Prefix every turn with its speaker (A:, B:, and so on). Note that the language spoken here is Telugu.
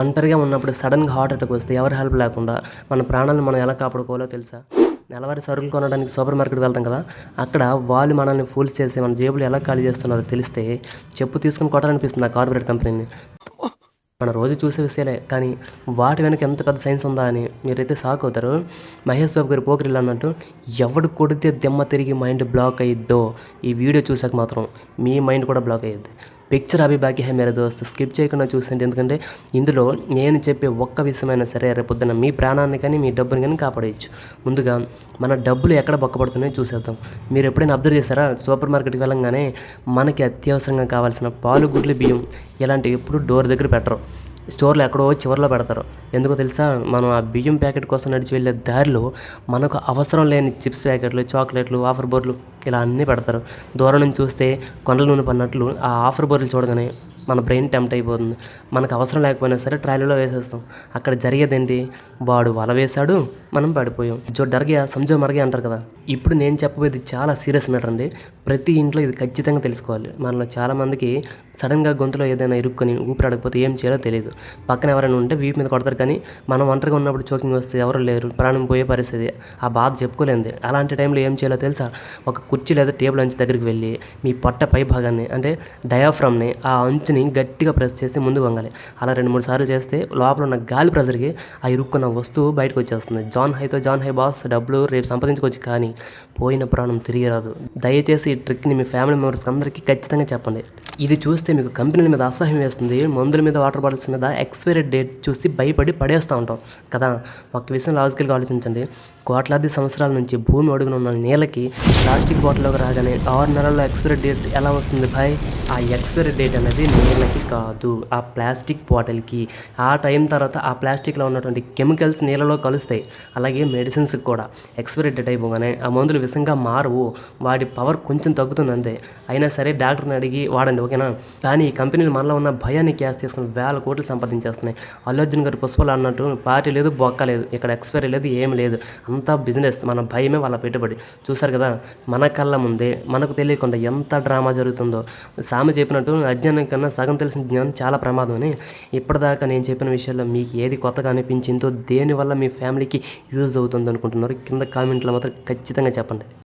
A: ఒంటరిగా ఉన్నప్పుడు సడన్‌గా హార్ట్ అటాక్ వస్తే ఎవరి హెల్ప్ లేకుండా మన ప్రాణాలను మనం ఎలా కాపాడుకోవాలో తెలుసా? నెలవారీ సరుకులు కొనడానికి సూపర్ మార్కెట్‌కి వెళ్తాం కదా! అక్కడ వాళ్ళు మనల్ని ఫూల్స్ చేసి మన జేబులు ఎలా ఖాళీ చేస్తున్నారో తెలిస్తే చెప్పు తీసుకొని కొట్టాలనిపిస్తుంది ఆ కార్పొరేట్ కంపెనీని. మనం రోజు చూసే విషయాలే కానీ వాటి వెనక ఎంత పెద్ద సైన్స్ ఉందా అని మీరైతే షాక్ అవుతారు. మహేష్ బాబు గారి 'పోకిరి'లో అన్నట్టు ఎవడు కొడితే దిమ్మ తిరిగి మైండ్ బ్లాక్ అయ్యిద్దో ఈ వీడియో చూసాక మాత్రం మీ మైండ్ కూడా బ్లాక్ అయ్యిద్ది. పిక్చర్ అభి బాకీ హై మేరే దోస్త్ స్కిప్ చేయకుండా చూసేయండి. ఎందుకంటే ఇందులో నేను చెప్పే ఒక్క విషయమైనా సరే రేపొద్దున మీ ప్రాణాన్ని కానీ మీ డబ్బుని కానీ కాపాడేయచ్చు. ముందుగా మన డబ్బులు ఎక్కడ బొక్కపడుతున్నాయో చూసేద్దాం. మీరు ఎప్పుడైనా అబ్జర్వ్ చేశారా? సూపర్ మార్కెట్కి వెళ్ళంగానే మనకి అత్యవసరంగా కావాల్సిన పాలు, గుడ్లు, బియ్యం ఇలాంటివి ఎప్పుడు డోర్ దగ్గర పెట్టరు. స్టోర్లో ఎక్కడో చివరిలో పెడతారు. ఎందుకో తెలుసా? మనం ఆ బియ్యం ప్యాకెట్ కోసం నడిచి వెళ్ళే దారిలో మనకు అవసరం లేని చిప్స్ ప్యాకెట్లు, చాక్లెట్లు, ఆఫర్ బోర్డులు ఇలా అన్నీ పెడతారు. దూరం నుంచి చూస్తే కొండల నూనె పడినట్లు ఆ ఆఫర్ బోర్డులు చూడగానే మన బ్రెయిన్ టెంప్ట్ అయిపోతుంది. మనకు అవసరం లేకపోయినా సరే ట్రాలీలో వేసేస్తాం. అక్కడ జరిగేదేంటి? వాడు వల వేశాడు, మనం పడిపోయాం. జో డర్ గయా సంజో మర్ గయా అంటారు కదా! ఇప్పుడు నేను చెప్పబోయేది చాలా సీరియస్ మ్యాటర్ అండి. ప్రతి ఇంట్లో ఇది ఖచ్చితంగా తెలుసుకోవాలి. మనలో చాలామందికి సడన్గా గొంతులో ఏదైనా ఇరుక్కొని ఊపిరాడకపోతే ఏం చేయాలో తెలియదు. పక్కన ఎవరైనా ఉంటే వీపు మీద కొడతారు కానీ మనం ఒంటరిగా ఉన్నప్పుడు చోకింగ్ వస్తే ఎవరు లేరు, ప్రాణం పోయే పరిస్థితి. ఆ బాధ చెప్పుకోలేంది. అలాంటి టైంలో ఏం చేయాలో తెలుసా? ఒక కుర్చీ లేదా టేబుల్ అంచు దగ్గరికి వెళ్ళి మీ పొట్ట పై భాగాన్ని అంటే డయాఫ్రమ్ని ఆ అంచుని గట్టిగా ప్రెస్ చేసి ముందుకు వంగాలి. అలా 2-3 సార్లు చేస్తే లోపల ఉన్న గాలి ప్రెజర్కి ఆ ఇరుక్కున్న వస్తువు బయటకు వచ్చేస్తుంది. జాన్ హై బాస్ డబ్బులు రేపు సంపాదించుకోవచ్చు కానీ పోయిన ప్రాణం తిరిగి రాదు. దయచేసి ఈ ట్రిక్ని మీ ఫ్యామిలీ మెంబర్స్ అందరికీ ఖచ్చితంగా చెప్పండి. ఇది చూస్తే మీకు కంపెనీల మీద అసహ్యం వేస్తుంది. మందుల మీద, వాటర్ బాటిల్స్ మీద ఎక్స్పైరీ డేట్ చూసి భయపడి పడేస్తూ ఉంటాం కదా! ఒక విషయం లాజికల్గా ఆలోచించండి. కోట్లాది సంవత్సరాల నుంచి భూమి అడుగున ఉన్న నీళ్ళకి ప్లాస్టిక్ బాటిల్లోకి రాగానే 6 నెలల్లో ఎక్స్పైరీ డేట్ ఎలా వస్తుంది భాయ్? ఆ ఎక్స్పైరీ డేట్ అనేది నీళ్ళకి కాదు, ఆ ప్లాస్టిక్ బాటిల్కి. ఆ టైం తర్వాత ఆ ప్లాస్టిక్లో ఉన్నటువంటి కెమికల్స్ నీళ్ళలో కలుస్తాయి. అలాగే మెడిసిన్స్కి కూడా ఎక్స్పైరీ డేట్ అయిపోగానే ఆ మందులు విషంగా మారవు. వాటి పవర్ కొంచెం తగ్గుతుంది అంతే. అయినా సరే డాక్టర్ని అడిగి వాడండి, ఓకేనా? కానీ ఈ కంపెనీలు మనలో ఉన్న భయాన్ని క్యాష్ చేసుకుని వేల కోట్లు సంపాదించేస్తున్నాయి. అల్లు అర్జున్ గారు పుష్పలు అన్నట్టు పార్టీ లేదు, బొక్క లేదు, ఇక్కడ ఎక్స్పైరీ లేదు, ఏమి లేదు. అంతా బిజినెస్. మన భయమే వాళ్ళ పెట్టుబడి. చూసారు కదా మన కళ్ళ ముందే మనకు తెలియకుండా ఎంత డ్రామా జరుగుతుందో. సామె చెప్పినట్టు అజ్ఞానం కన్నా సగం తెలిసిన జ్ఞానం చాలా ప్రమాదం అని. ఇప్పటిదాకా నేను చెప్పిన విషయాల్లో మీకు ఏది కొత్తగా అనిపించిందో, దేనివల్ల మీ ఫ్యామిలీకి యూజ్ అవుతుంది అనుకుంటున్నారు కింద కామెంట్లో మాత్రం ఖచ్చితంగా చెప్పండి.